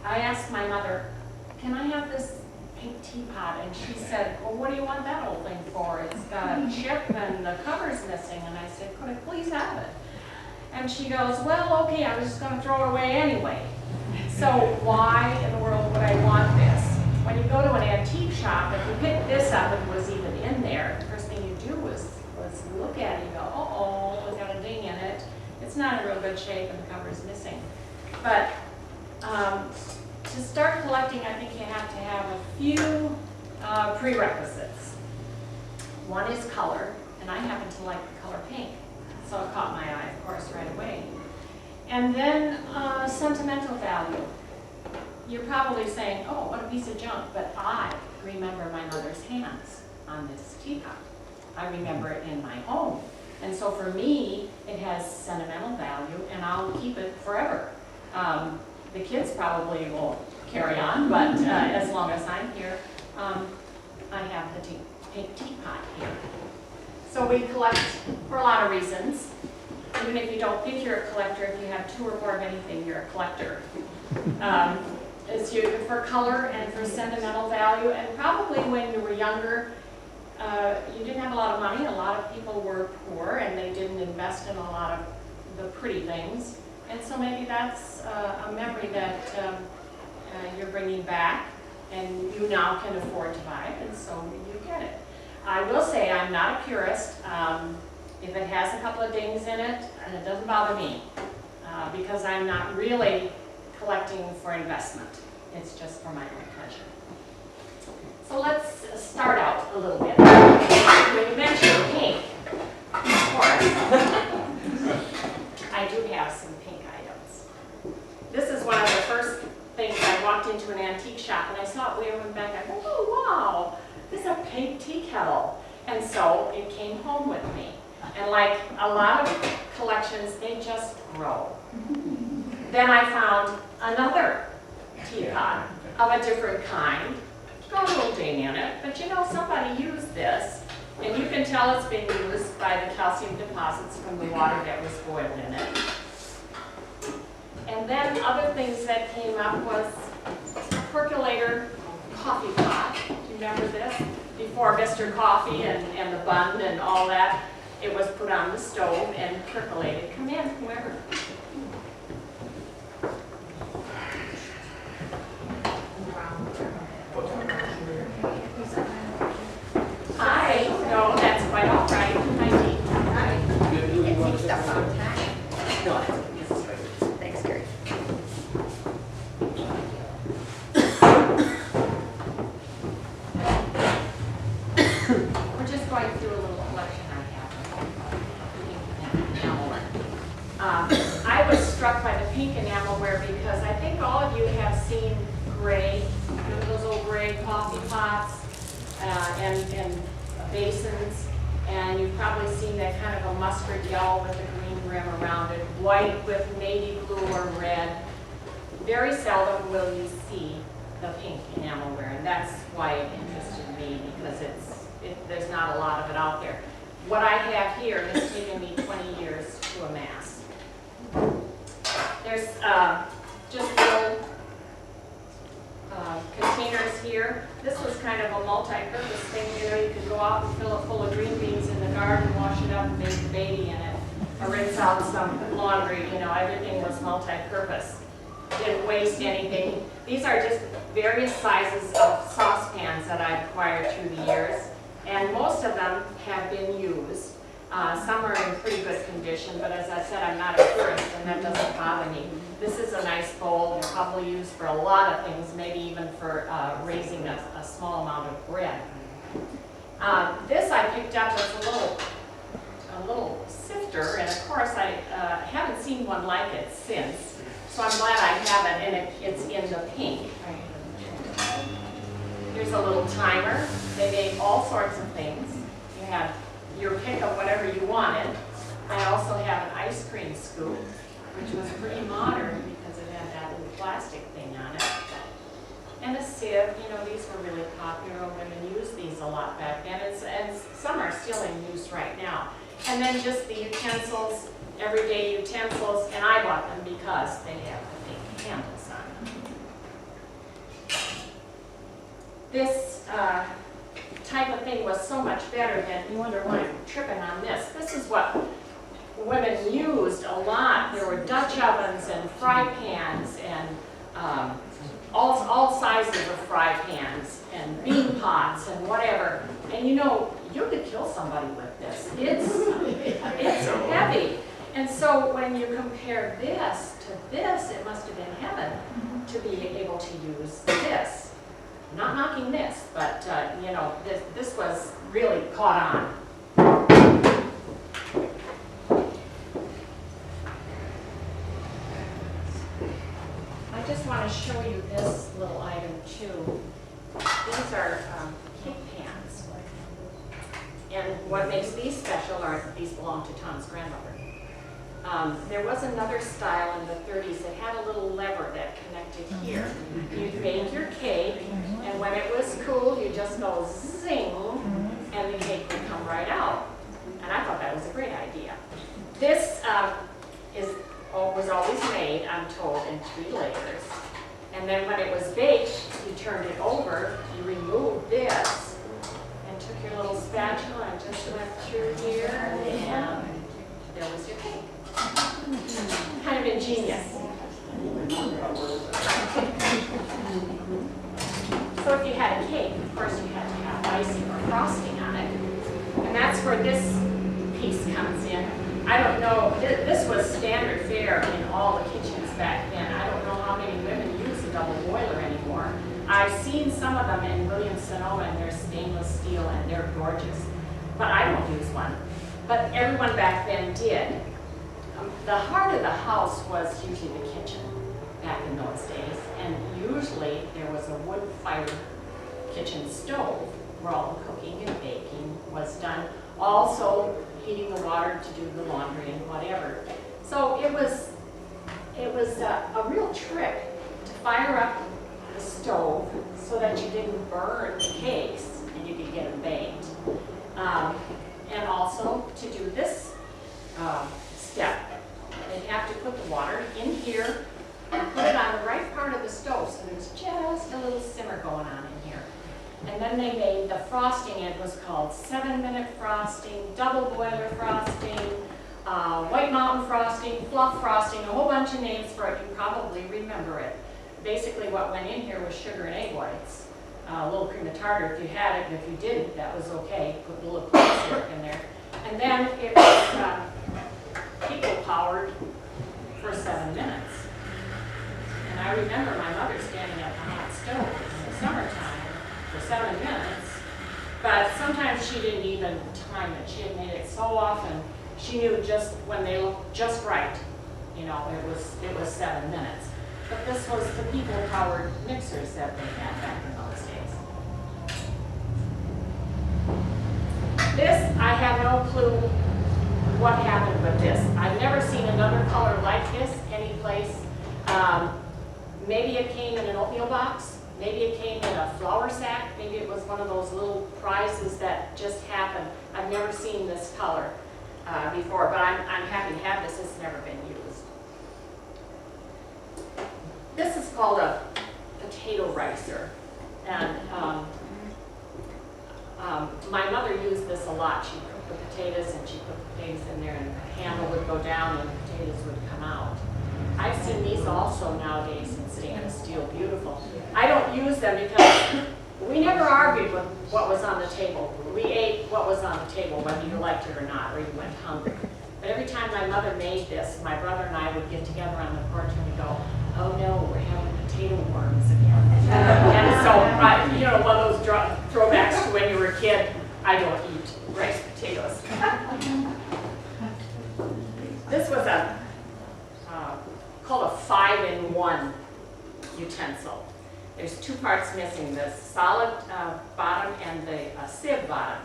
I asked my mother, can I have this pink teapot? And she said, well, what do you want that old thing for? It's got a chip and the cover's missing. And I said, could I please have it? And she goes, well, okay, I was just going to throw it away anyway. So why in the world would I want this? When you go to an antique shop, if you pick this up and it was even in there, the first thing you do was look at it and go, uh-oh, it's got a ding in it. It's not in real good shape and the cover's missing. But to start collecting, I think you have to have a few prerequisites. One is color, and I happen to like the color pink, so it caught my eye, of course, right away. And then sentimental value. You're probably saying, oh, what a piece of junk, but I remember my mother's hands on this teapot. I remember it in my home. And so for me, it has sentimental value, and I'll keep it forever. The kids probably will carry on, but as long as I'm here, I have the pink teapot here. So we collect for a lot of reasons. Even if you don't think you're a collector, if you have 2 or more of anything, you're a collector. For color and for sentimental value, and probably when you were younger, you didn't have a lot of money. A lot of people were poor, and they didn't invest in a lot of the pretty things. And so maybe that's a memory that you're bringing back, and you now can afford to buy it, and so you get it. I will say I'm not a purist. If it has a couple of dings in it, it doesn't bother me, because I'm not really collecting for investment. It's just for my own pleasure. So let's start out a little bit. When you mentioned pink, of course, I do have some pink items. This is one of the first things I walked into an antique shop and I saw it way over in the back. I go, oh wow, this is a pink tea kettle. And so it came home with me. And like a lot of collections, they just grow. Then I found another teapot of a different kind. Got a little ding in it, but you know, somebody used this. And you can tell it's been used by the calcium deposits from the water that was boiled in it. And then other things that came up was a percolator coffee pot. Do you remember this? Before Mr. Coffee and the bun and all that, it was put on the stove and percolated. Come in, whoever. Hi. No, that's quite all right. Hi, Dee. Hi. It takes stuff on time. No, Thanks, Gary. we're just going through a little collection I have. I was struck by the pink enamelware because I think all of you have seen gray, those old gray coffee pots and basins, and you've probably seen that kind of a mustard yellow with a green rim around it, white with navy blue or red. Very seldom will you see the pink enamelware, and that's why it interested me, because there's not a lot of it out there. What I have here has taken me 20 years to amass. There's just little containers here. This was kind of a multi-purpose thing. You know, you could go out and fill it full of green beans in the garden, wash it up, and make a baby in it, or rinse out some laundry. You know, everything was multi-purpose. Didn't waste anything. These are just various sizes of saucepans that I've acquired through the years, and most of them have been used. Some are in pretty good condition, but as I said, I'm not a purist, and that doesn't bother me. This is a nice bowl. It's probably used for a lot of things, maybe even for raising a small amount of bread. This I picked up as a little sifter, and of course I haven't seen one like it since. So I'm glad I have it, and it's in the pink. Here's a little timer. They make all sorts of things. You have your pick of whatever you wanted. I also have an ice cream scoop, which was pretty modern because it had that little plastic thing on it. And a sieve. You know, these were really popular. Women used these a lot back then, and some are still in use right now. And then just the utensils, everyday utensils, and I bought them because they have the pink handles on them. this type of thing was so much better than, you wonder why I'm tripping on this. This is what women used a lot. There were Dutch ovens and fry pans and all sizes of fry pans and bean pots and whatever. And you know, you could kill somebody with this. It's heavy. And so when you compare this to this, it must have been heaven to be able to use this. Not knocking this, but you know, this was really caught on. I just want to show you this little item too. These are cake pans. And what makes these special are these belong to Tom's grandmother. There was another style in the 30s that had a little lever that connected here. You'd bake your cake, and when it was cool, you just go zing, and the cake would come right out. And I thought that was a great idea. This was always made, I'm told, in 3 layers. And then when it was baked, you turned it over, you removed this, and took your little spatula and just went through here, and there was your cake. Kind of ingenious. So if you had a cake, of course you had to have icing or frosting on it. And that's where this piece comes in. I don't know, this was standard fare in all the kitchens back then. I don't know how many women use a double boiler anymore. I've seen some of them in Williams-Sonoma, and they're stainless steel and they're gorgeous. But I don't use one. But everyone back then did. The heart of the house was usually the kitchen back in those days, and usually there was a wood-fired kitchen stove where all the cooking and baking was done. Also heating the water to do the laundry and whatever. So it was a real trick to fire up the stove so that you didn't burn the cakes and you could get them baked. And also to do this step. They'd have to put the water in here and put it on the right part of the stove so there's just a little simmer going on in here. And then they made the frosting. It was called 7-minute frosting, double boiler frosting, White Mountain frosting, fluff frosting, a whole bunch of names for it. You probably remember it. Basically what went in here was sugar and egg whites. A little cream of tartar if you had it, and if you didn't, that was okay. Put a little corn syrup in there. And then it was people powered for 7 minutes. And I remember my mother standing at the hot stove in the summertime for 7 minutes, but sometimes she didn't even time it. She had made it so often, she knew just when they looked just right, you know, it was 7 minutes. But this was the people-powered mixers that they had back in those days. This, I have no clue what happened with this. I've never seen another color like this anyplace. Maybe it came in an oatmeal box. Maybe it came in a flour sack. Maybe it was one of those little prizes that just happened. I've never seen this color before, but I'm happy to have this. It's never been used. This is called a potato ricer. And my mother used this a lot. She cooked the potatoes and she put the potatoes in there and the handle would go down and the potatoes would come out. I've seen these also nowadays in stainless steel, beautiful. I don't use them because we never argued with what was on the table. We ate what was on the table, whether you liked it or not, or you went hungry. But every time my mother made this, my brother and I would get together on the porch and we'd go, oh no, we're having potato worms again. And so, you know, one of those throwbacks to when you were a kid, I don't eat rice potatoes. This was called a 5-in-1 utensil. There's 2 parts missing, the solid bottom and the sieve bottom.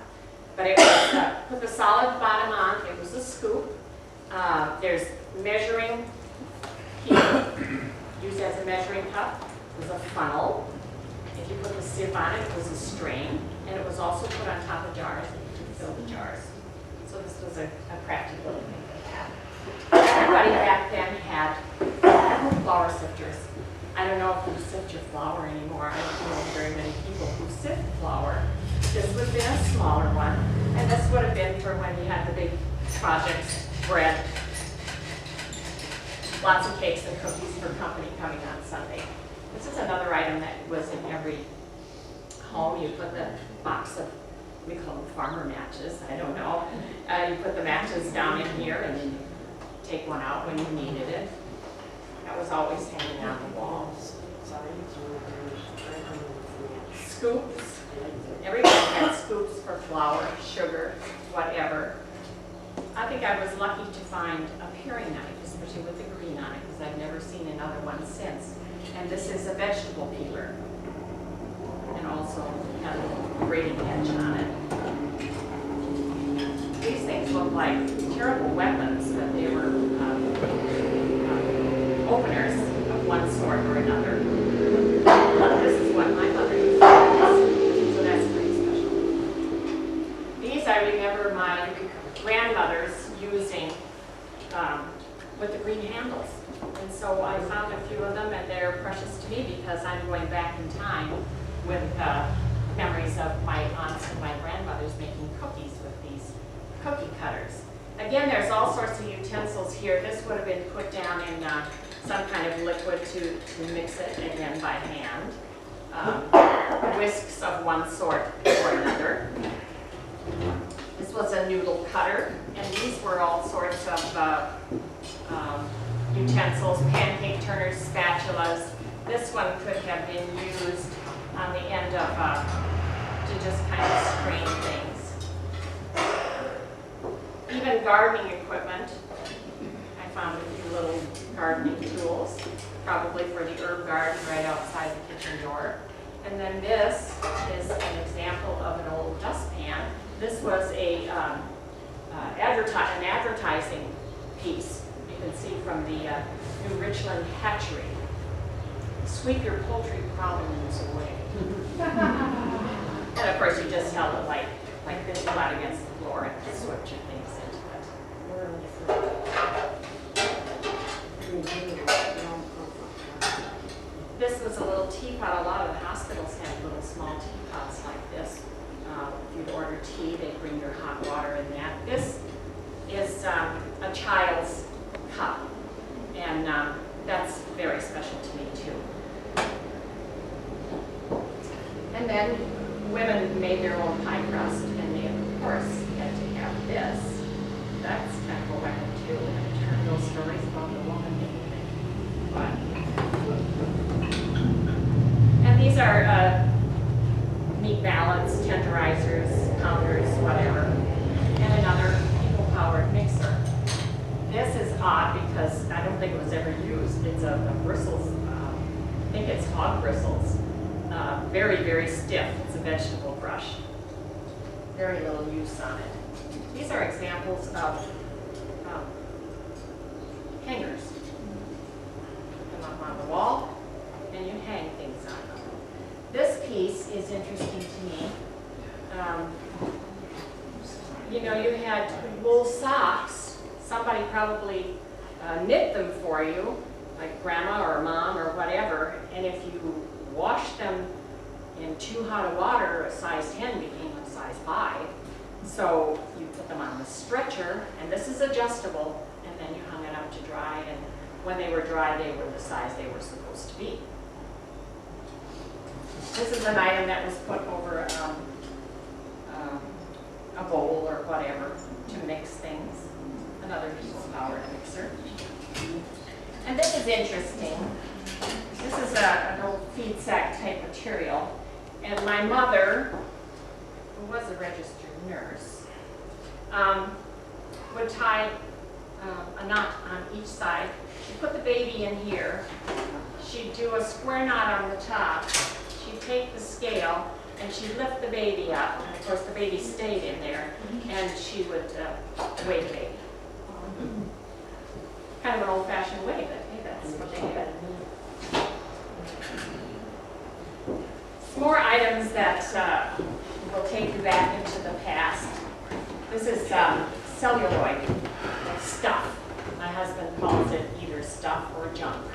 But it was, put the solid bottom on, it was a scoop. There's measuring here, used as a measuring cup. It was a funnel. If you put the sieve on it, it was a strain. And it was also put on top of jars to fill the jars. So this was a crafty little thing they had. Everybody back then had flour sifters. I don't know if you sift your flour anymore. I don't know very many people who sift flour. This would have been a smaller one, and this would have been for when you had the big projects, bread, lots of cakes and cookies for company coming on Sunday. This is another item that was in every home. You put the box of, we call them farmer matches, I don't know. You put the matches down in here and then you take one out when you needed it. That was always hanging on the walls. Scoops. Everybody had scoops for flour, sugar, whatever. I think I was lucky to find a paring knife, especially with the green on it, because I've never seen another one since. And this is a vegetable peeler. And also had a little grating edge on it. These things look like terrible weapons, but they were openers of one sort or another. This is what my mother used to use, so that's pretty special. These I remember my grandmothers using with the green handles. And so I found a few of them, and they're precious to me because I'm going back in time with memories of my aunts and my grandmothers making cookies with these cookie cutters. Again, there's all sorts of utensils here. This would have been put down in some kind of liquid to mix it again by hand. Whisks of one sort or another. This was a noodle cutter, and these were all sorts of utensils, pancake turners, spatulas. This one could have been used on the end of, to just kind of strain things. Even gardening equipment. I found a few little gardening tools, probably for the herb garden right outside the kitchen door. And then this is an example of an old dustpan. This was an advertising piece. You can see from the New Richland hatchery. Sweep your poultry problems away. And of course, you just held it like this flat against the floor and swept your things into it. This was a little teapot. A lot of the hospitals had little small teapots like this. If you'd order tea, they'd bring your hot water in that. This is a child's cup, and that's very special to me too. And then women made their own pie crust, and they of course had to have this. That's kind of a weapon too. I've heard those stories about the woman making it. And these are meat balance, tenderizers, pounders, whatever, and another people-powered mixer. This is odd because I don't think it was ever used. It's a bristles, I think it's hog bristles. Very, very stiff. It's a vegetable brush. Very little use on it. These are examples of hangers. Put them up on the wall, and you hang things on them. This piece is interesting to me. You know, you had wool socks. Somebody probably knit them for you, like grandma or mom or whatever, and if you washed them in too hot of water, a size 10 became a size 5. So you put them on the stretcher, and this is adjustable, and then you hung it out to dry, and when they were dry, they were the size they were supposed to be. This is an item that was put over a bowl or whatever to mix things. Another people-powered mixer. And this is interesting. This is an old feed sack type material. And my mother, who was a registered nurse, would tie a knot on each side. She'd put the baby in here. She'd do a square knot on the top. She'd take the scale and she'd lift the baby up. And of course the baby stayed in there. And she would weigh the baby. Kind of an old-fashioned way, but hey, that's what they did. More items that will take you back into the past. This is celluloid stuff. My husband calls it either stuff or junk.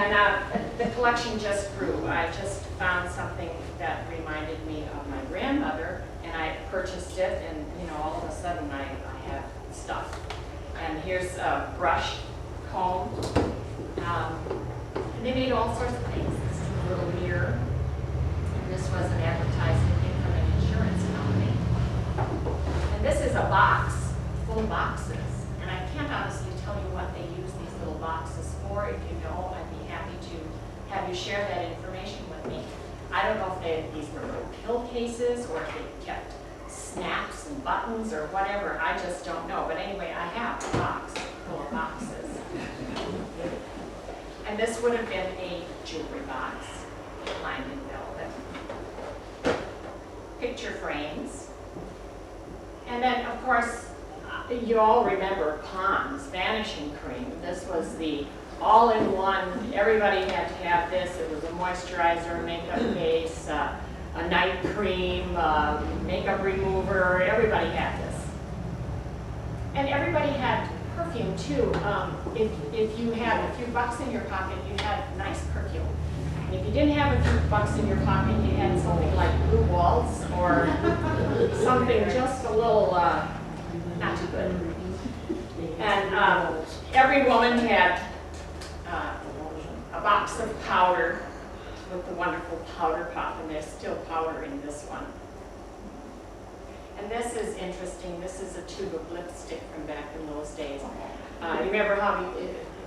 And the collection just grew. I just found something that reminded me of my grandmother, and I purchased it, and all of a sudden I have stuff. And here's a brush, comb, and they made all sorts of things. This is a little mirror. And this was an advertising thing from an insurance company. And this is a box full of boxes. And I can't honestly tell you what they use these little boxes for. If you know, I'd be happy to have you share that information with me. I don't know if these were little pill cases or if they kept snaps and buttons or whatever. I just don't know. But anyway, I have a box full of boxes. And this would have been a jewelry box lined in velvet. Picture frames. And then, of course, you all remember Pond's Vanishing Cream. This was the all-in-one. Everybody had to have this. It was a moisturizer, makeup base, a night cream, makeup remover. Everybody had this. And everybody had perfume too. If you had a few bucks in your pocket, you had nice perfume. And if you didn't have a few bucks in your pocket, you had something like Blue Waltz or something just a little not too good. And every woman had a box of powder with the wonderful powder pop, and there's still powder in this one. And this is interesting. This is a tube of lipstick from back in those days. You remember how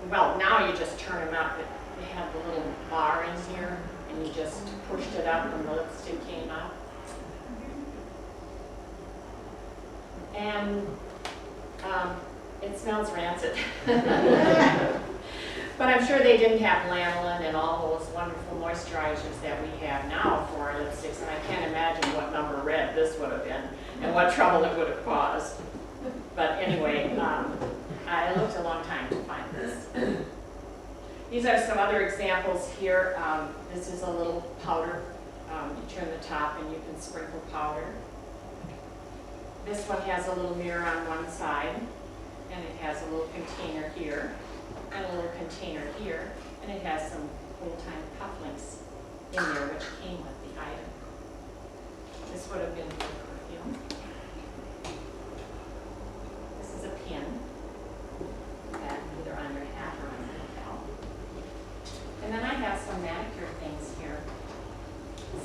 well, now you just turn them up. They had the little bar in here, and you just pushed it up and the lipstick came out. And it smells rancid. But I'm sure they didn't have lanolin and all those wonderful moisturizers that we have now for our lipsticks, and I can't imagine what number red this would have been and what trouble it would have caused. But anyway, I looked a long time to find this. These are some other examples here. This is a little powder. You turn the top and you can sprinkle powder. This one has a little mirror on one side, and it has a little container here, and a little container here, and it has some old-time cufflinks in there which came with the item. This would have been for perfume. This is a pin that either on your hat or on your belt. And then I have some manicure things here.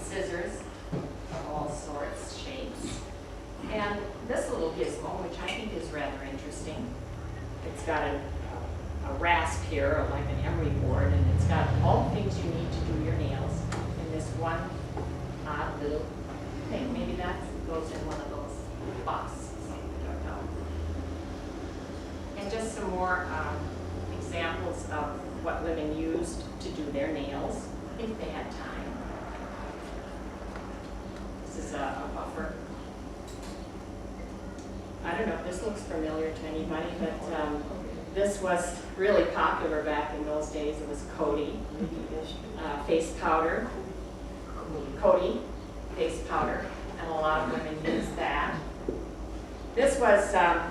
Scissors of all sorts, shapes. And this little gizmo, which I think is rather interesting. It's got a rasp here, like an emery board, and it's got all the things you need to do your nails in this one odd little thing. Maybe that goes in one of those boxes. I don't know. And just some more examples of what women used to do their nails if they had time. This is a buffer. I don't know if this looks familiar to anybody, but this was really popular back in those days. It was Coty face powder. Coty face powder, and a lot of women used that. This was a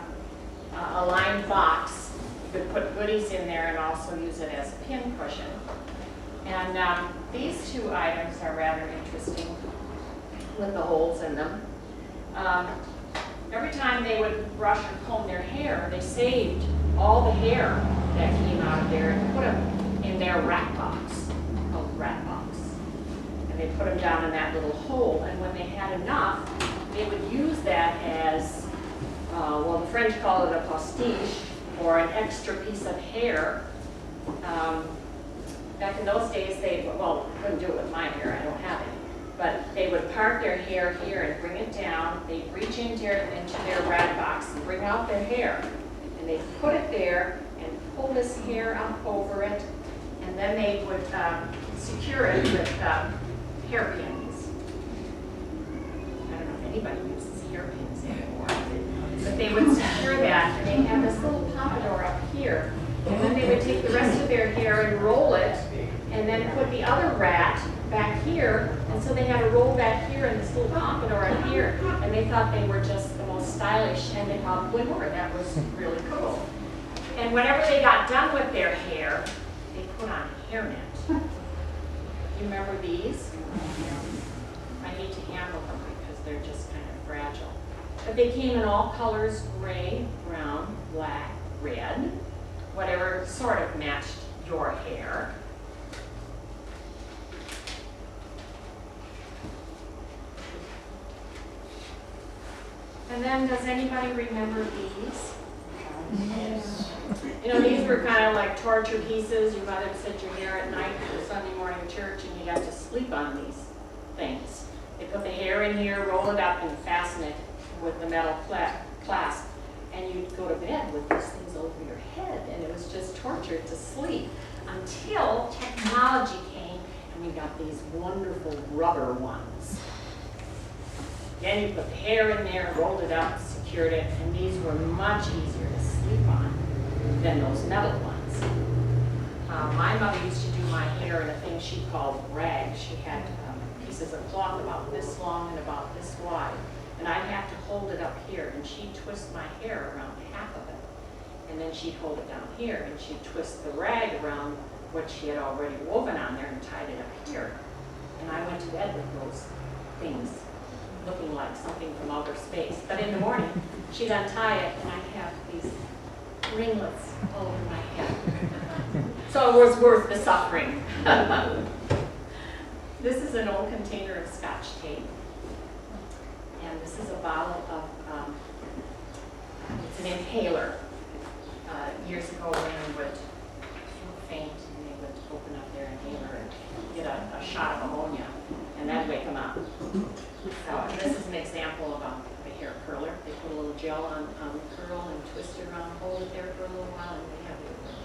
lined box. You could put goodies in there and also use it as a pin cushion. And these two items are rather interesting with the holes in them. Every time they would brush or comb their hair, they saved all the hair that came out of there and put them in their rat box, called rat box. And they put them down in that little hole, and when they had enough, they would use that as, well, the French call it a postiche, or an extra piece of hair. Back in those days, they, well, couldn't do it with my hair, I don't have any. But they would part their hair here and bring it down. They'd reach into their rat box and bring out their hair. And they'd put it there and pull this hair up over it. And then they would secure it with hairpins. I don't know if anybody uses hairpins anymore. But they would secure that, and they had this little pompadour up here. And then they would take the rest of their hair and roll it, and then put the other rat back here, and so they had a roll back here and this little pompadour up here, and they thought they were just the most stylish, and they probably were. That was really cool. And whenever they got done with their hair, they put on hairnet. You remember these? I hate to handle them because they're just kind of fragile. But they came in all colors, gray, brown, black, red, whatever sort of matched your hair. And then, does anybody remember these? Yes. You know, these were kind of like torture pieces. You might have set your hair at night for Sunday morning church and you got to sleep on these things. They put the hair in here, roll it up, and fasten it with the metal clasp. And you'd go to bed with these things over your head, and it was just torture to sleep until technology came and we got these wonderful rubber ones. Then you put the hair in there, rolled it up, secured it, and these were much easier to sleep on than those metal ones. My mother used to do my hair in a thing she called rag. She had pieces of cloth about this long and about this wide. And I'd have to hold it up here, and she'd twist my hair around half of it. And then she'd hold it down here, and she'd twist the rag around what she had already woven on there and tied it up here. And I went to bed with those things looking like something from outer space. But in the morning, she'd untie it, and I'd have these ringlets all over my head. So it was worth the suffering. This is an old container of Scotch tape. And this is a bottle of, it's an inhaler. Years ago, women would faint and they would open up their inhaler and get a shot of ammonia, and that'd wake them up. So this is an example of a hair curler. They put a little gel on the curl and twist it around, hold it there for a little while, and they have the little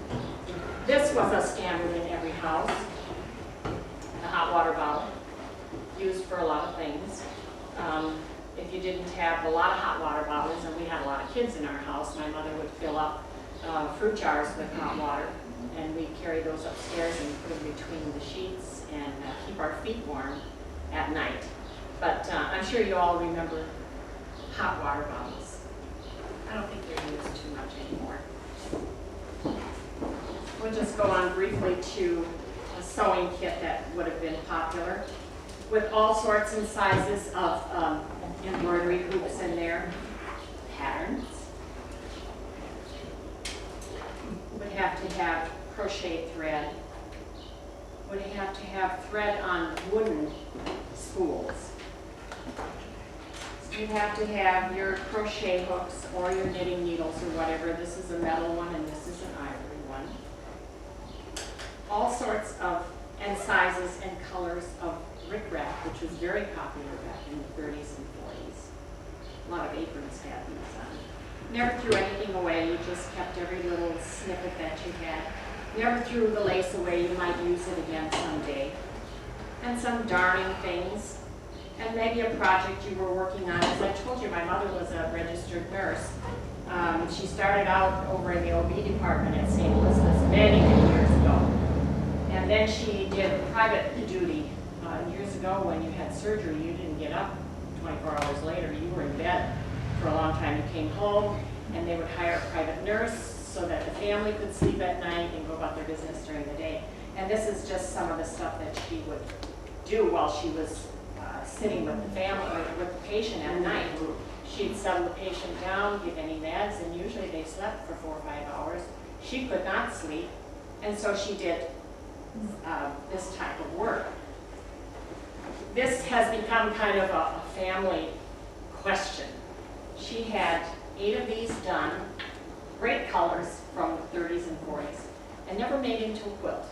ones. This was a standard in every house. The hot water bottle, used for a lot of things. If you didn't have a lot of hot water bottles, and we had a lot of kids in our house, my mother would fill up fruit jars with hot water, and we'd carry those upstairs and put them between the sheets and keep our feet warm at night. But I'm sure you all remember hot water bottles. I don't think they're used too much anymore. We'll just go on briefly to a sewing kit that would have been popular, with all sorts and sizes of embroidery hoops in there, patterns. Would have to have crochet thread. Would have to have thread on wooden spools. You'd have to have your crochet hooks or your knitting needles or whatever. This is a metal one and this is an ivory one. All sorts of and sizes and colors of rickrack, which was very popular back in the 30s and 40s. A lot of aprons had these on. Never threw anything away, you just kept every little snippet that you had. Never threw the lace away, you might use it again someday. And some darning things, and maybe a project you were working on. As I told you, my mother was a registered nurse. She started out over in the OB department at St. Elizabeth's many, many years ago. And then she did private duty. Years ago when you had surgery, you didn't get up 24 hours later. You were in bed for a long time. You came home and they would hire a private nurse so that the family could sleep at night and go about their business during the day. And this is just some of the stuff that she would do while she was sitting with the family, or with the patient at night. She'd settle the patient down, give any meds, and usually they slept for 4 or 5 hours. She could not sleep, and so she did this type of work. This has become kind of a family question. She had 8 of these done, great colors from the 30s and 40s, and never made into a quilt.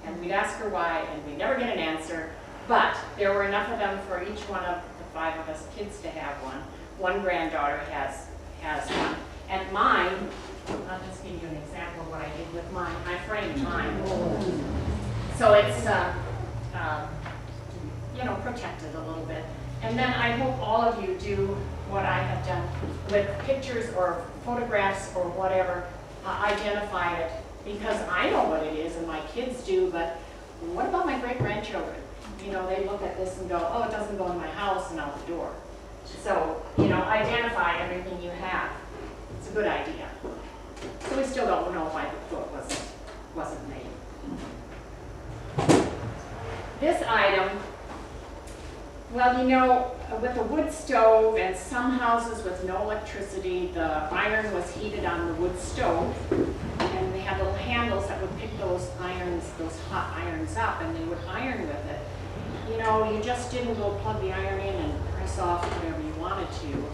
And we'd ask her why, and we'd never get an answer, but there were enough of them for each one of the 5 of us kids to have one. One granddaughter has one, and mine, I'll just give you an example of what I did with mine. I framed mine. So it's, you know, protected a little bit. And then I hope all of you do what I have done with pictures or photographs or whatever, identify it, because I know what it is and my kids do, but what about my great-grandchildren? You know, they look at this and go, oh, it doesn't go in my house and out the door. So, you know, identify everything you have. It's a good idea. So we still don't know why the quilt wasn't made. This item, well, you know, with a wood stove and some houses with no electricity, the iron was heated on the wood stove, and they had little handles that would pick those irons, those hot irons up, and they would iron with it. You know, you just didn't go plug the iron in and press off whatever you wanted to.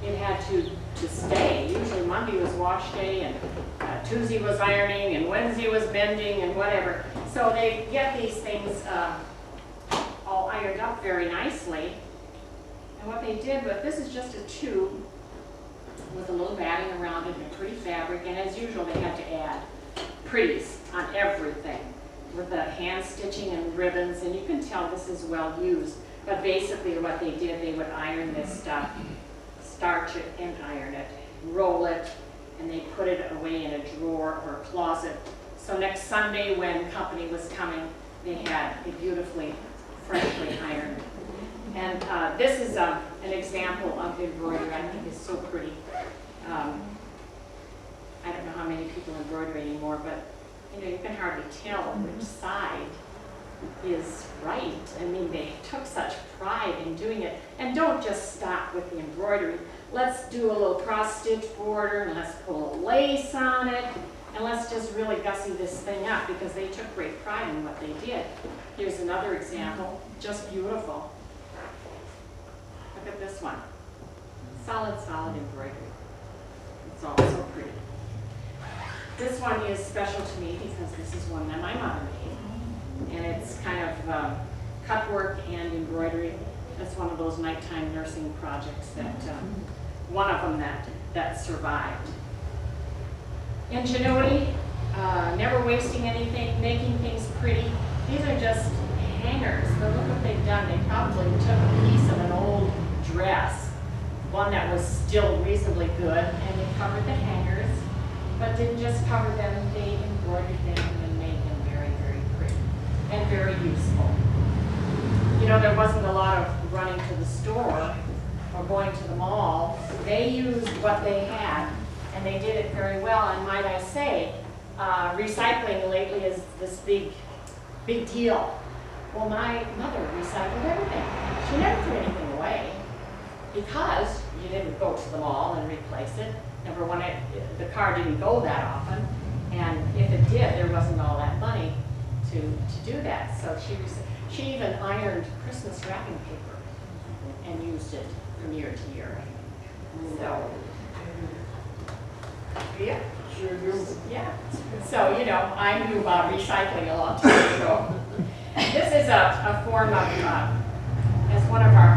It had to stay. Usually Monday was wash day, and Tuesday was ironing, and Wednesday was bending, and whatever. So they get these things all ironed up very nicely. And what they did with, this is just a tube with a little batting around it and a pretty fabric, and as usual they had to add pretties on everything with the hand stitching and ribbons, and you can tell this is well used. But basically what they did, they would iron this stuff, starch it and iron it, roll it, and they put it away in a drawer or a closet. So next Sunday when company was coming, they had it beautifully, freshly ironed. And this is an example of embroidery. I think it's so pretty. I don't know how many people embroider anymore, but you know, you can hardly tell which side is right. I mean, they took such pride in doing it. And don't just stop with the embroidery. Let's do a little cross-stitch border, and let's pull a lace on it, and let's just really gussy this thing up, because they took great pride in what they did. Here's another example, just beautiful. Look at this one. Solid, solid embroidery. It's all so pretty. This one is special to me because this is one that my mother made. And it's kind of cut work and embroidery. That's one of those nighttime nursing projects that, one of them that survived. Ingenuity, never wasting anything, making things pretty. These are just hangers, but look what they've done. They probably took a piece of an old dress, one that was still reasonably good, and they covered the hangers, but didn't just cover them, they embroidered them and made them very, very pretty and very useful. You know, there wasn't a lot of running to the store or going to the mall. They used what they had, and they did it very well. And might I say, recycling lately is this big deal. Well, my mother recycled everything. She never threw anything away because you didn't go to the mall and replace it. Number one, the car didn't go that often, and if it did, there wasn't all that money to do that. So she even ironed Christmas wrapping paper and used it from year to year. So, yeah. Sure do. Yeah. So, you know, I knew about recycling a long time ago. This is a form of, as one of our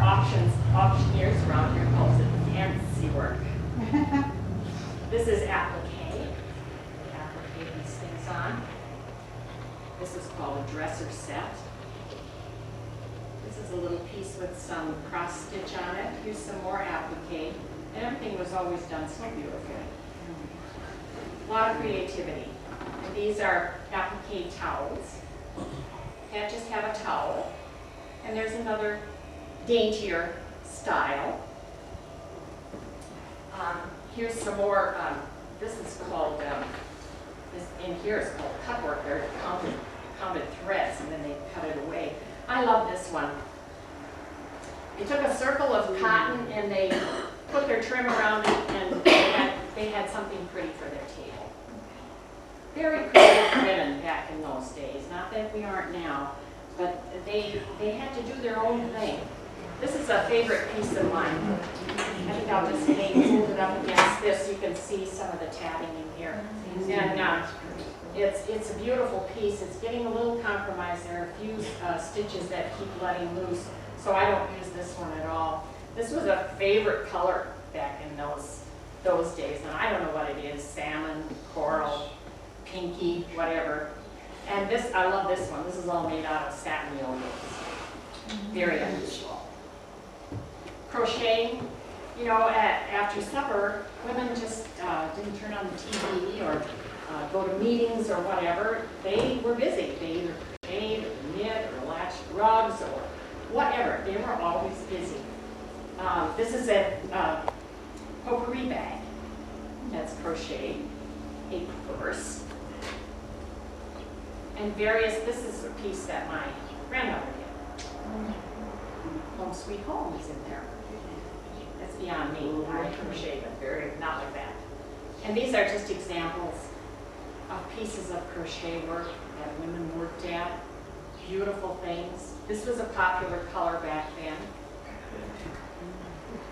auctioneers around here calls it, fancy work. This is applique. We applique these things on. This is called a dresser set. This is a little piece with some cross stitch on it. Here's some more applique. And everything was always done so beautifully. A lot of creativity. And these are applique towels. Can't just have a towel. And there's another daintier style. Here's some more, this is called, this in here is called cut work. They're counted threads, and then they cut it away. I love this one. They took a circle of cotton and they put their trim around it, and they had something pretty for their table. Very creative women back in those days. Not that we aren't now, but they had to do their own thing. This is a favorite piece of mine. I think I'll just hold it up against this. You can see some of the tatting in here. And it's a beautiful piece. It's getting a little compromised. There are a few stitches that keep letting loose, so I don't use this one at all. This was a favorite color back in those days, and I don't know what it is, salmon, coral, pinky, whatever. And this, I love this one. This is all made out of satin yogos. Very unusual. Crocheting, you know, after supper, women just didn't turn on the TV or go to meetings or whatever. They were busy. They either crocheted or knit or latched rugs or whatever. They were always busy. This is a potpourri bag that's crocheted, a purse. And this is a piece that my grandmother did. Home Sweet Home is in there. That's beyond me. I crochet, but not like that. And these are just examples of pieces of crochet work that women worked at. Beautiful things. This was a popular color back then.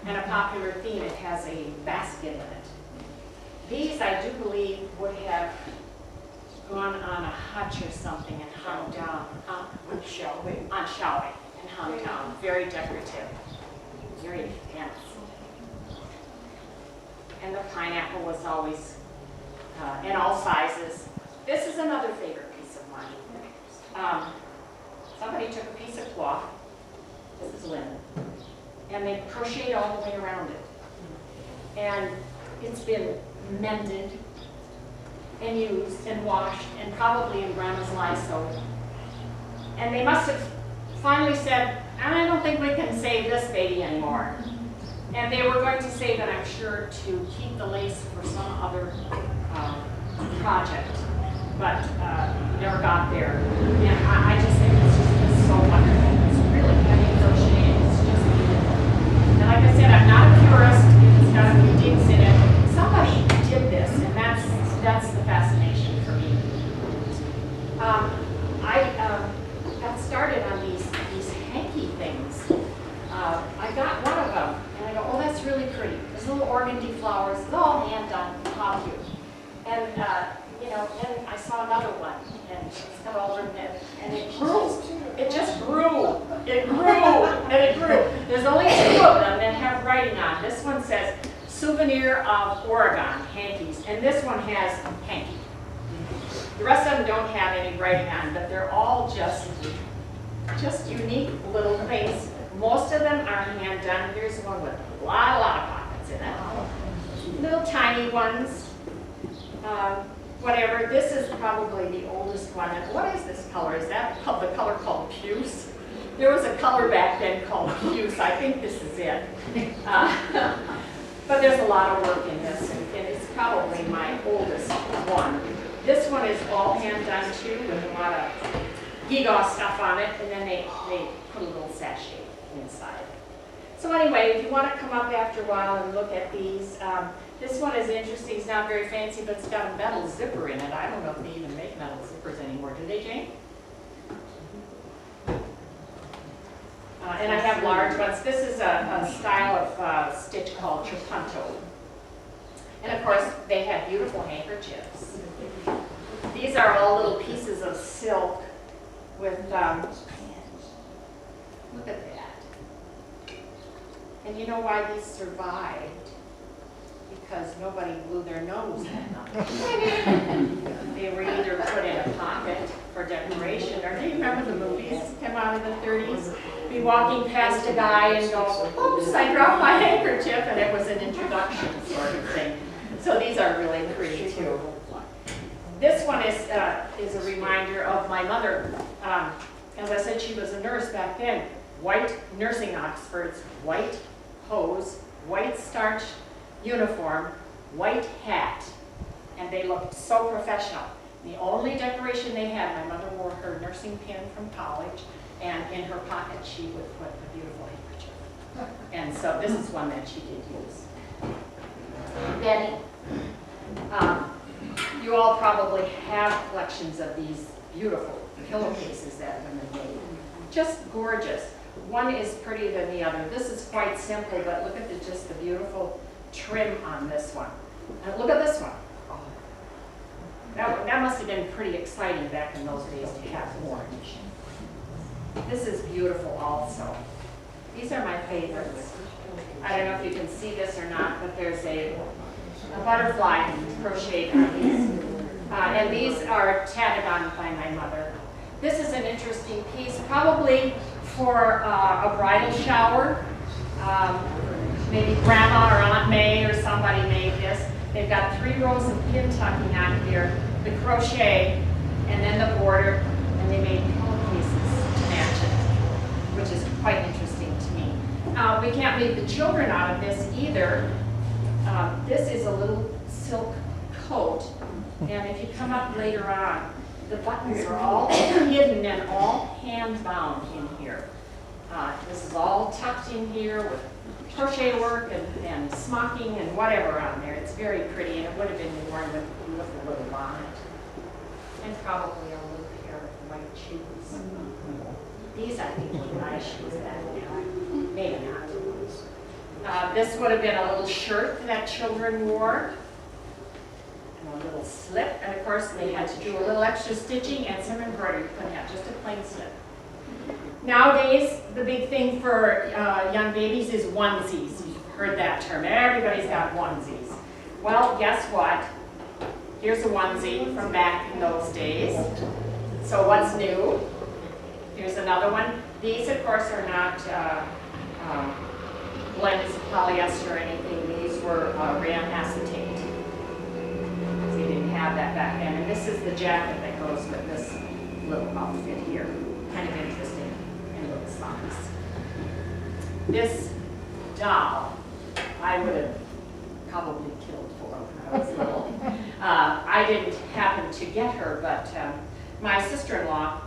And a popular theme. It has a basket in it. These, I do believe, would have gone on a hutch or something and hung down on shelving and hung down. Very decorative, very fancy. And the pineapple was always in all sizes. This is another favorite piece of mine. Somebody took a piece of cloth, this is linen, and they crocheted all the way around it. And it's been mended and used and washed and probably in Grandma's Lysol. And they must have finally said, I don't think we can save this baby anymore. And they were going to save it, I'm sure, to keep the lace for some other project. But never got there. And I just think it's so wonderful. It's really heavy crochet. It's just beautiful. And like I said, I'm not a purist. It's got a few digs in it. Somebody did this, and that's the fascination for me. I got started on these hanky things. I got one of them, and I go, oh, that's really pretty. There's little organdy flowers. It's all hand done. How cute. And then I saw another one, and it's got all written in, and it grew. It just grew. It grew, and it grew. There's only 2 of them that have writing on. This one says, Souvenir of Oregon, hankies, and this one has hanky. The rest of them don't have any writing on, but they're all just unique little things. Most of them are hand done. Here's one with a lot of pockets in it. Little tiny ones. Whatever. This is probably the oldest one. And what is this color? Is that the color called puce? There was a color back then called puce. I think this is it. But there's a lot of work in this, and it's probably my oldest one. This one is all hand done too, with a lot of gewgaw stuff on it, and then they put a little sachet inside. So anyway, if you want to come up after a while and look at these, this one is interesting. It's not very fancy, but it's got a metal zipper in it. I don't know if they even make metal zippers anymore. Do they, Jane? And I have large ones. This is a style of stitch called trapunto. And of course, they have beautiful handkerchiefs. These are all little pieces of silk with, look at that. And you know why these survived? Because nobody blew their nose at them. They were either put in a pocket for decoration, or do you remember the movies came out in the 30s? Be walking past a guy and go, oops, I dropped my handkerchief, and it was an introduction sort of thing. So these are really pretty too. This one is a reminder of my mother. As I said, she was a nurse back then. White nursing oxfords, white hose, white starch uniform, white hat, and they looked so professional. The only decoration they had, my mother wore her nursing pin from college, and in her pocket she would put a beautiful handkerchief. And so this is one that she did use. Betty, you all probably have collections of these beautiful pillowcases that women made. Just gorgeous. One is prettier than the other. This is quite simple, but look at just the beautiful trim on this one. And look at this one. That must have been pretty exciting back in those days to have orange. This is beautiful also. These are my favorites. I don't know if you can see this or not, but there's a butterfly crocheted on these. And these are tatted on by my mother. This is an interesting piece, probably for a bridal shower. Maybe Grandma or Aunt May or somebody made this. They've got 3 rows of pin tucking on here, the crochet, and then the border, and they made pillowcases to match it, which is quite interesting to me. We can't leave the children out of this either. This is a little silk coat, and if you come up later on, the buttons are all hidden and all hand bound in here. This is all tucked in here with crochet work and smocking and whatever on there. It's very pretty, and it would have been worn with a little bonnet. And probably a little pair of white shoes. These, I think, were nice shoes that time. Maybe not. This would have been a little shirt that children wore. And a little slip. And of course, they had to do a little extra stitching and some embroidery. You couldn't have just a plain slip. Nowadays, the big thing for young babies is onesies. You've heard that term. Everybody's got onesies. Well, guess what? Here's a onesie from back in those days. So what's new? Here's another one. These, of course, are not blends of polyester or anything. These were rayon acetate. So you didn't have that back then. And this is the jacket that goes with this little outfit here. Kind of interesting and little socks. This doll, I would have probably killed for when I was little. I didn't happen to get her, but my sister-in-law,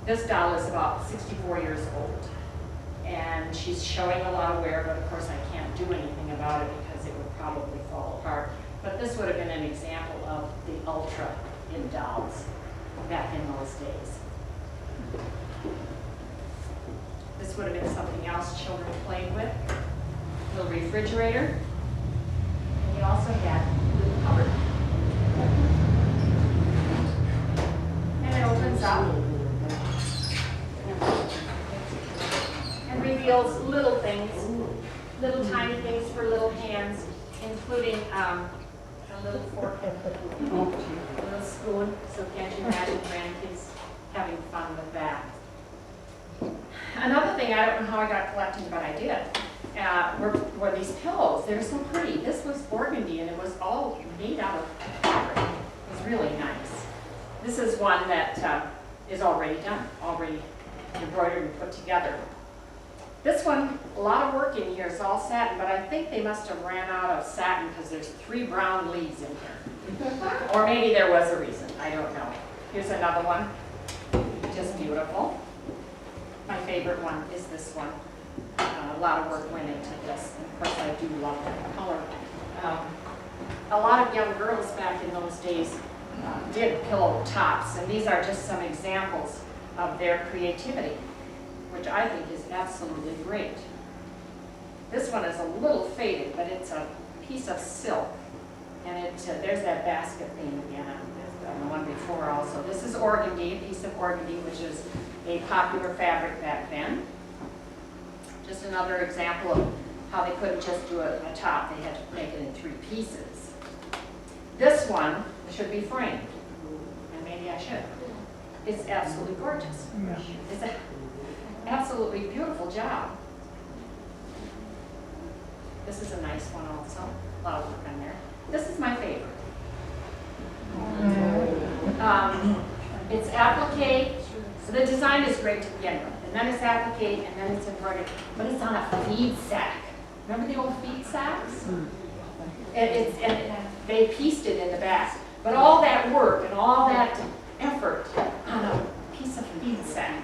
this doll is about 64 years old. And she's showing a lot of wear, but of course I can't do anything about it because it would probably fall apart. But this would have been an example of the ultra in dolls back in those days. This would have been something else children played with. A little refrigerator. And you also had a little cupboard. And it opens up and reveals little things, little tiny things for little hands, including a little fork and a little spoon. So can't you imagine grandkids having fun with that? Another thing, I don't know how I got collecting, but I did, were these pillows. They're so pretty. This was organdy, and it was all made out of fabric. It was really nice. This is one that is already done, already embroidered and put together. This one, a lot of work in here. It's all satin, but I think they must have ran out of satin because there's 3 brown leaves in here. Or maybe there was a reason. I don't know. Here's another one. Just beautiful. My favorite one is this one. A lot of work went into this. And of course, I do love that color. A lot of young girls back in those days did pillow tops, and these are just some examples of their creativity, which I think is absolutely great. This one is a little faded, but it's a piece of silk, and there's that basket theme again on the one before also. This is organdy, a piece of organdy, which is a popular fabric back then. Just another example of how they couldn't just do a top, they had to make it in 3 pieces. This one should be framed, and maybe I should. It's absolutely gorgeous. It's an absolutely beautiful job. This is a nice one also, a lot of work on there. This is my favorite. It's applique. So the design is great to begin with, and then it's applique, and then it's embroidered, but it's on a feed sack. Remember the old feed sacks? They pieced it in the back, but all that work and all that effort on a piece of feed sack.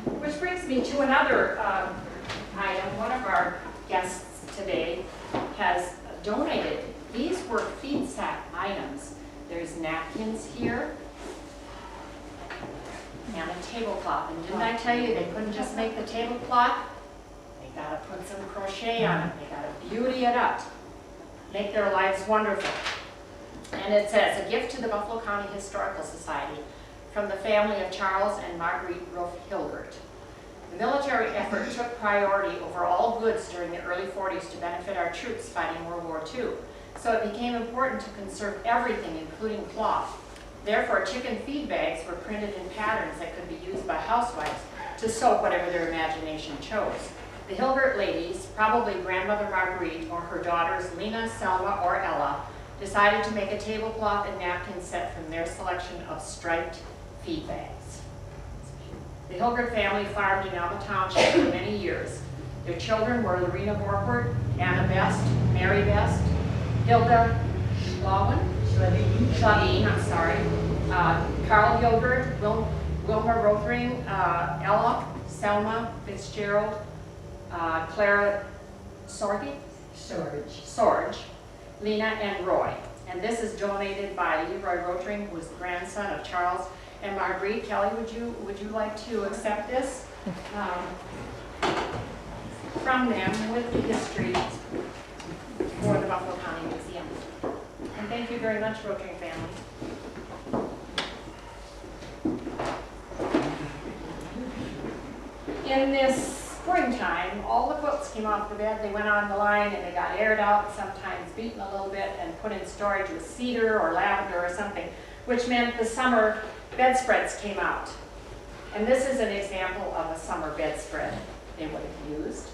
Which brings me to another item. One of our guests today has donated. These were feed sack items. There's napkins here and a tablecloth. And didn't I tell you they couldn't just make the tablecloth? They got to put some crochet on it. They got to beauty it up, make their lives wonderful. And it says, a gift to the Buffalo County Historical Society from the family of Charles and Marguerite Roof Hilgert. The military effort took priority over all goods during the early 40s to benefit our troops fighting World War II. So it became important to conserve everything, including cloth. Therefore, chicken feed bags were printed in patterns that could be used by housewives to sew whatever their imagination chose. The Hilgert ladies, probably grandmother Marguerite or her daughters Lena, Selma, or Ella, decided to make a tablecloth and napkin set from their selection of striped feed bags. The Hilgert family farmed in Alma Township for many years. Their children were Lorena Borkert, Anna Best, Mary Best, Hilda Schlawin, I'm sorry, Carl Gilbert, Wilma Rothring, Ella, Selma Fitzgerald, Clara Sorge, Lena, and Roy. And this is donated by Leroy Rotring, who is the grandson of Charles and Marguerite. Kelly, would you like to accept this from them with the history for the Buffalo County Museum? And thank you very much, Rotring family. In this springtime, all the quilts came off the bed, they went on the line and they got aired out, sometimes beaten a little bit and put in storage with cedar or lavender or something, which meant the summer bedspreads came out. And this is an example of a summer bedspread they would have used.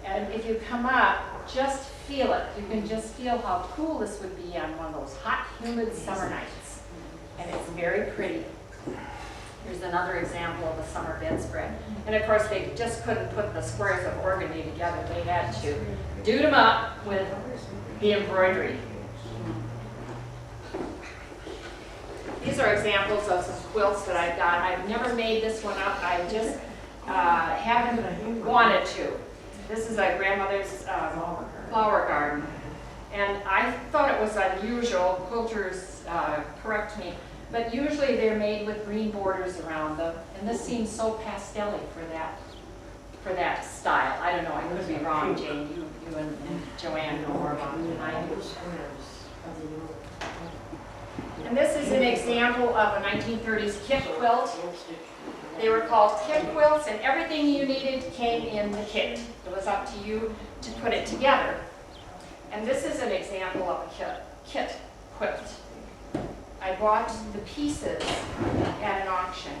And if you come up, just feel it. You can just feel how cool this would be on one of those hot, humid summer nights. And it's very pretty. Here's another example of a summer bedspread. And of course, they just couldn't put the squares of organdy together. They had to do them up with the embroidery. These are examples of some quilts that I've got. I've never made this one up. I just haven't wanted to. This is a grandmother's flower garden. And I thought it was unusual. Quilters correct me. But usually they're made with green borders around them, and this seems so pastel-y for that style. I don't know, I could be wrong, Jane. You and Joanne know more about it than I do. And this is an example of a 1930s kit quilt. They were called kit quilts, and everything you needed came in the kit. It was up to you to put it together. And this is an example of a kit quilt. I bought the pieces at an auction,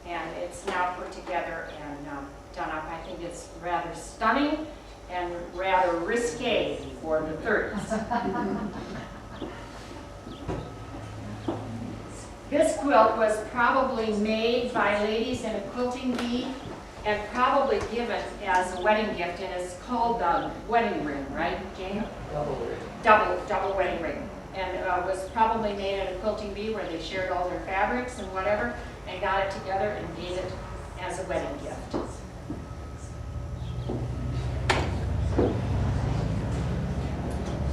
and it's now put together and done up. I think it's rather stunning and rather risque for the 30s. This quilt was probably made by ladies in a quilting bee and probably given as a wedding gift, and it's called the wedding ring, right, Jane? Double wedding ring. And it was probably made at a quilting bee where they shared all their fabrics and whatever and got it together and made it as a wedding gift.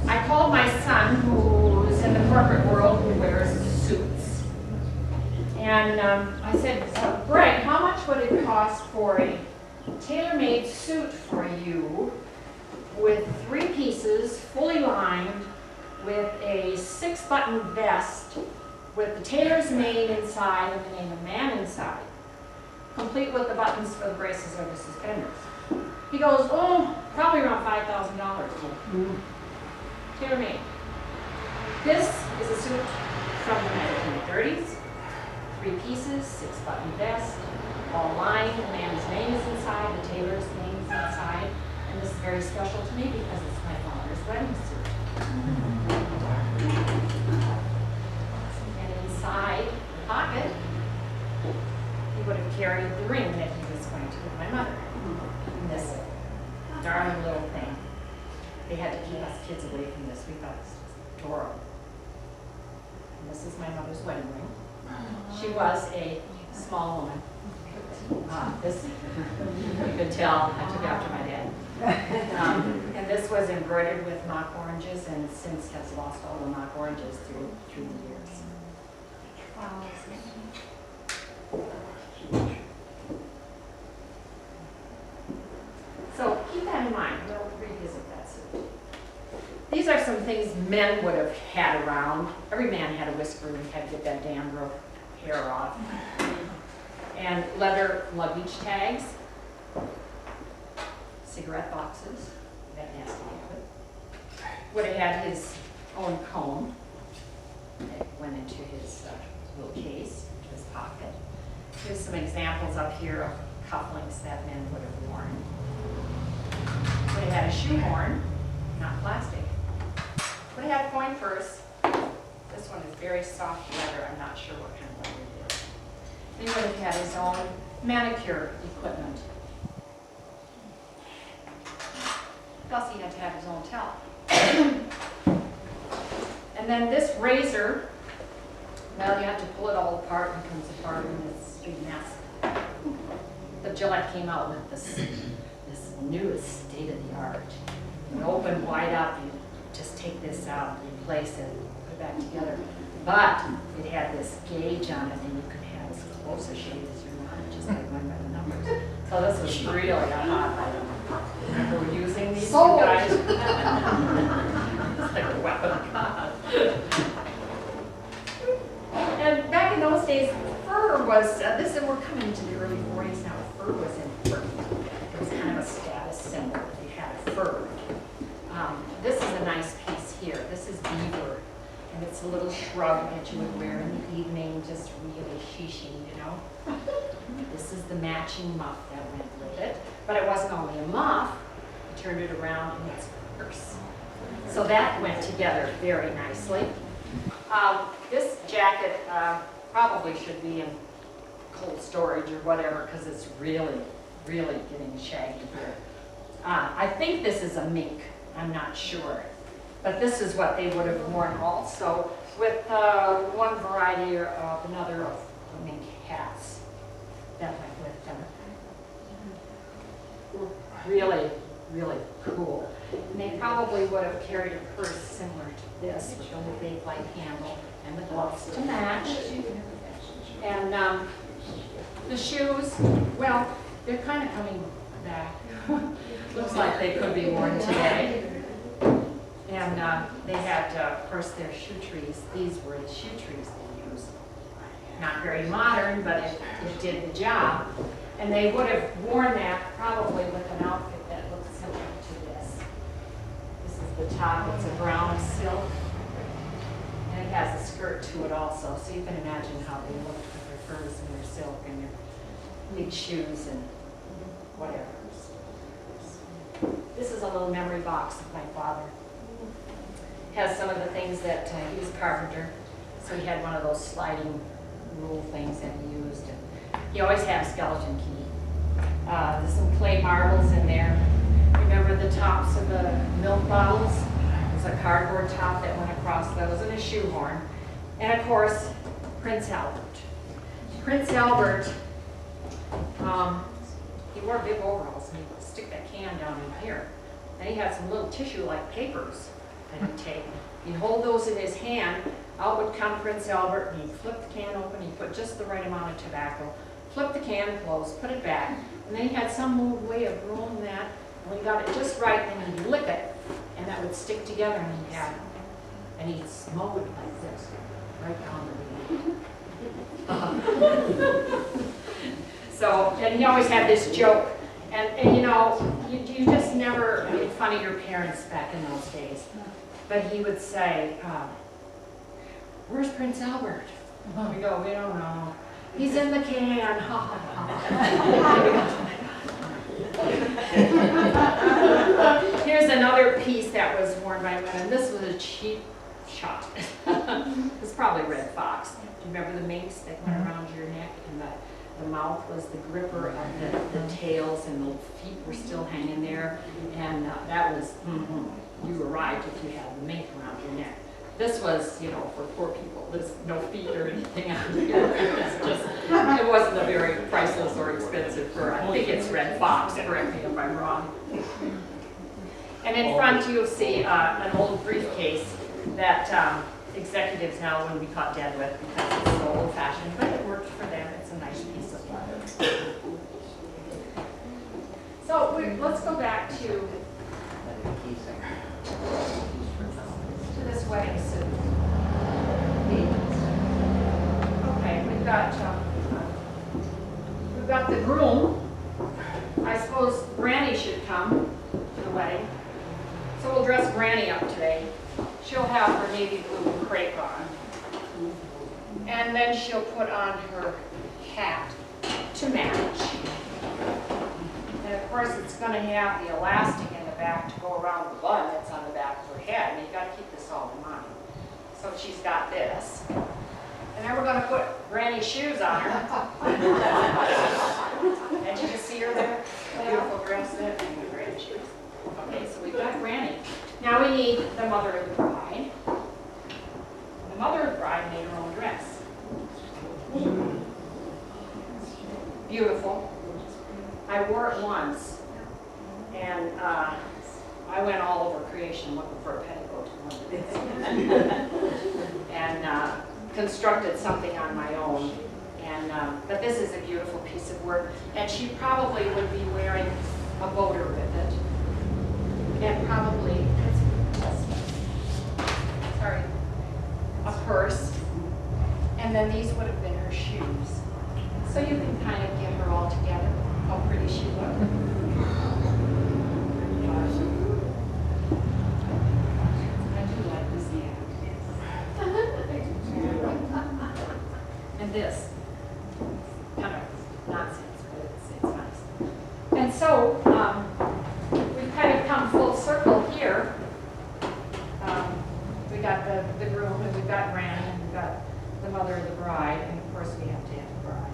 I called my son, who's in the corporate world, who wears suits. And I said, Greg, how much would it cost for a tailor-made suit for you with 3 pieces, fully lined, with a 6-button vest with the tailor's name inside and the name of the man inside, complete with the buttons for the braces or the suspenders? He goes, oh, probably around $5,000. Tailor-made. This is a suit from the 1930s, 3 pieces, 6-button vest, all lined, the man's name is inside, the tailor's name is inside, and this is very special to me because it's my father's wedding suit. And inside the pocket, he would have carried the ring that he was going to give my mother. This darling little thing. They had to keep us kids away from this. We thought this was adorable. And this is my mother's wedding ring. She was a small woman. This, you could tell, I took after my dad. And this was embroidered with mock oranges and since has lost all the mock oranges through the years. So keep that in mind. We'll revisit that soon. These are some things men would have had around. Every man had a whisker and had to get that dandruff hair off. And leather luggage tags. Cigarette boxes, that nasty habit. Would have had his own comb that went into his little case, his pocket. Here's some examples up here of cufflinks that men would have worn. Would have had a shoehorn, not plastic. Would have had coin purse. This one is very soft leather. I'm not sure what kind of leather it is. He would have had his own manicure equipment. Plus he had to have his own towel. And then this razor Well, you have to pull it all apart and it comes apart and it's a big mess. The Gillette came out with this newest state-of-the-art. You open wide up, you just take this out, replace it, put it back together. But it had this gauge on it and you could have as close a shave as you wanted, just like going by the numbers. So this was really a hot item. Remember using these, you guys? It's like a weapon of God. And back in those days, fur was, this, and we're coming into the early 40s now, fur was important. It was kind of a status symbol if you had a fur. This is a nice piece here. This is beaver, and it's a little shrub that you would wear in the evening, just really shishy, you know. This is the matching muff that went with it, but it wasn't only a muff. You turned it around and it's a purse. So that went together very nicely. This jacket probably should be in cold storage or whatever because it's really, really getting shaggy here. I think this is a mink. I'm not sure. But this is what they would have worn also with one variety or another of the mink hats that went with them. Really, really cool. And they probably would have carried a purse similar to this with a little big light handle and the gloves to match. And the shoes, well, they're kind of coming back. Looks like they could be worn today. And they had, of course, their shoe trees. These were the shoe trees they used. Not very modern, but it did the job. And they would have worn that probably with an outfit that looked similar to this. This is the top. It's a brown silk. And it has a skirt to it also. So you can imagine how they looked with their furs and their silk and their big shoes and whatever. This is a little memory box of my father. Has some of the things that he was a carpenter, so he had one of those sliding rule things that he used. And he always had a skeleton key. There's some clay marbles in there. Remember the tops of the milk bottles? There's a cardboard top that went across those and a shoehorn. And of course, Prince Albert. Prince Albert, he wore big overalls and he would stick that can down in here. Then he had some little tissue-like papers that he'd take. He'd hold those in his hand. Out would come Prince Albert and he'd flip the can open. He'd put just the right amount of tobacco, flip the can closed, put it back, and then he had some way of rolling that. When he got it just right, then he'd lick it, and that would stick together, and he'd have it. And he'd smoke it like this, right down the So, and he always had this joke. And you know, you just never made fun of your parents back in those days. But he would say, where's Prince Albert? We go, we don't know. He's in the can. Here's another piece that was worn by women. This was a cheap shot. It's probably Red Fox. Do you remember the minks that went around your neck and the mouth was the gripper of the tails and the feet were still hanging there. And that was, you arrived if you had the mink around your neck. This was, you know, for poor people. There's no feet or anything on here. It wasn't a very priceless or expensive fur. I think it's Red Fox, correct me if I'm wrong. And in front you'll see an old briefcase that executives now wouldn't be caught dead with because it's so old-fashioned, but it worked for them. It's a nice piece of leather. So let's go back to this wedding suit. Okay, we've got the groom. I suppose Granny should come to the wedding. So we'll dress Granny up today. She'll have her navy blue crepe on. And then she'll put on her hat to match. And of course it's going to have the elastic in the back to go around the bun that's on the back of her head. And you've got to keep this all in mind. So she's got this. And then we're going to put Granny's shoes on her. And you can see her there, beautiful dress and Granny shoes. Okay, so we've got Granny. Now we need the mother of the bride. The mother of the bride made her own dress. beautiful. I wore it once, and I went all over creation looking for a petticoat and constructed something on my own. And but this is a beautiful piece of work, and she probably would be wearing a boater with it, and probably sorry, a purse, and then these would have been her shoes. So you can kind of get her all together, how pretty she looked. I do like this and this, kind of nonsense, but it's nice. And so we've kind of come full circle here. We got the groom, and we've got Gran, and we've got the mother of the bride, and of course we have to have the bride.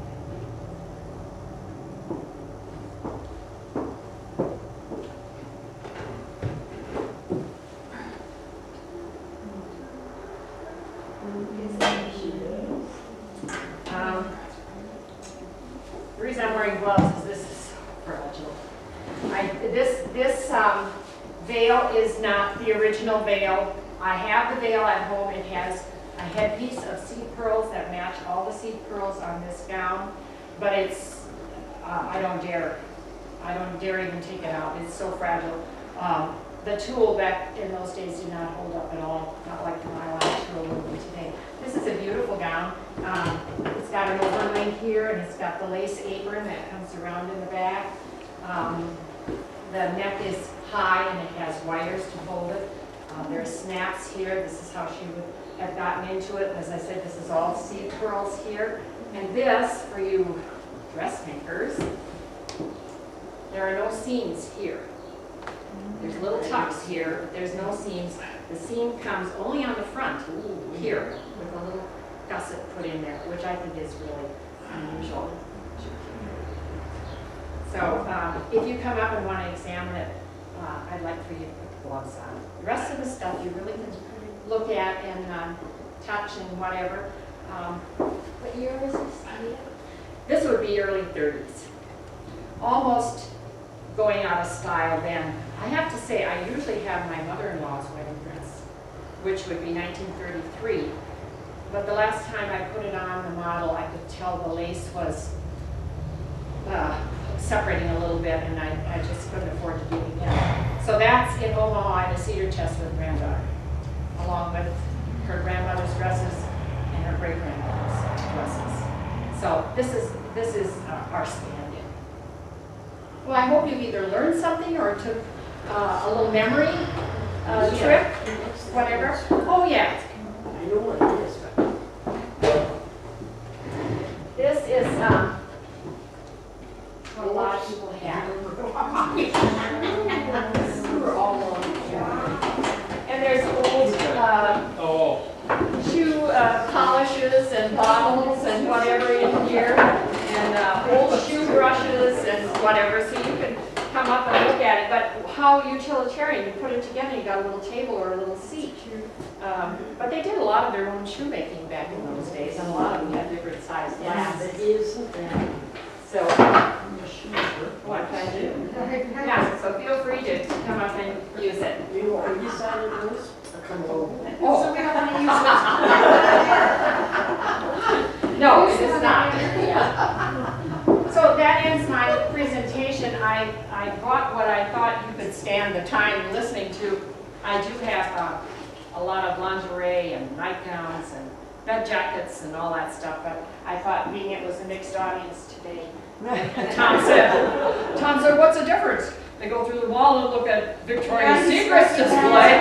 The reason I'm wearing gloves is this is fragile. This veil is not the original veil. I have the veil at home. It has a headpiece of seed pearls that match all the seed pearls on this gown, but it's, I don't dare even take it out. It's so fragile. The tulle back in those days did not hold up at all, not like the nylon tulle will be today. This is a beautiful gown. It's got an overlay here, and it's got the lace apron that comes around in the back. The neck is high, and it has wires to hold it. There's snaps here. This is how she would have gotten into it. As I said, this is all seed pearls here. And this, for you dressmakers, there are no seams here. There's little tucks here. There's no seams. The seam comes only on the front here with a little gusset put in there, which I think is really unusual. So if you come up and want to examine it, I'd like for you to put the gloves on. The rest of the stuff you really can look at and touch and whatever. What year was this? This would be early 30s. Almost going out of style then. I have to say, I usually have my mother-in-law's wedding dress, which would be 1933. But the last time I put it on the model, I could tell the lace was separating a little bit, and I just couldn't afford to do it again. So that's in Omaha in a cedar chest with granddaughter, along with her grandmother's dresses and her great-grandmother's dresses. So this is our stand-in. Well, I hope you've either learned something or took a little memory trip, whatever. Oh yeah. I know what it is, but This is what a lot of people have. we were all on. And there's old shoe polishes and bottles and whatever in here, and old shoe brushes and whatever, so you can come up and look at it. But how utilitarian, you put it together, you got a little table or a little seat. But they did a lot of their own shoemaking back in those days, and a lot of them had different sized Yeah, glass. but isn't that So, what can I do? Yeah, so feel free to come up and use it. you already decided this? Come over. Oh. So we don't want to use No, it is not. So that ends my presentation. I brought what I thought you could stand the time listening to. I do have a lot of lingerie and nightgowns and bed jackets and all that stuff, but I thought being it was a mixed audience today. Tom said, what's the difference? They go through the mall and look at Victoria's Secret's display.